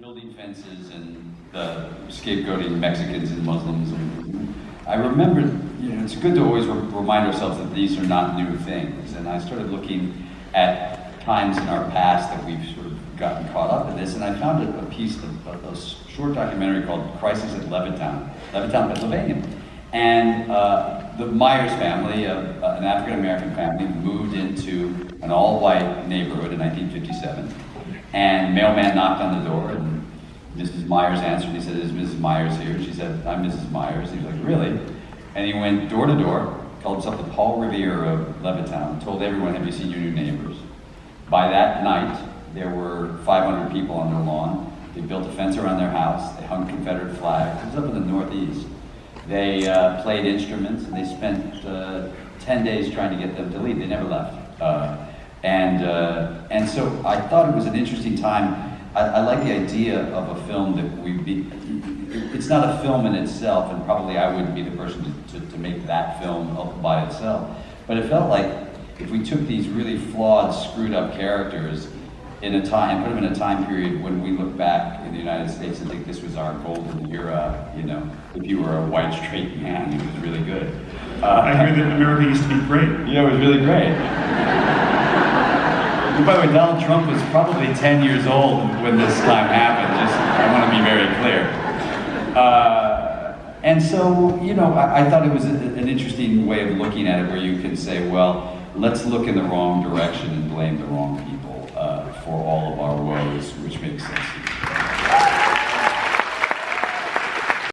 building fences and scapegoating Mexicans and Muslims. And I remember, it's good to always remind ourselves that these are not new things. And I started looking at times in our past that we've sort of gotten caught up in this, and I found a piece of a short documentary called Crisis at Levittown, Pennsylvania. And the Myers family, an African-American family, moved into an all-white neighborhood in 1957. And mailman knocked on the door, and Mrs. Myers answered. He said, "Is Mrs. Myers here?" She said, "I'm Mrs. Myers." He was like, "Really?" And he went door to door, called himself the Paul Revere of Levittown, told everyone, "Have you seen your new neighbors?" By that night, there were 500 people on their lawn. They built a fence around their house. They hung Confederate flags. It was up in the Northeast. They played instruments, and they spent 10 days trying to get them to leave. They never left. And so I thought it was an interesting time. I like the idea of a film that it's not a film in itself, and probably I wouldn't be the person to make that film up by itself. But it felt like if we took these really flawed, screwed up characters in a time, and put them in a time period when we look back in the United States and think this was our golden era, if you were a white straight man, it was really good. I hear that America used to be great. It was really great. By the way, Donald Trump was probably 10 years old when this time happened. I want to be very clear. And so, I thought it was an interesting way of looking at it, where you can say, well, let's look in the wrong direction and blame the wrong people for all of our woes, which makes sense.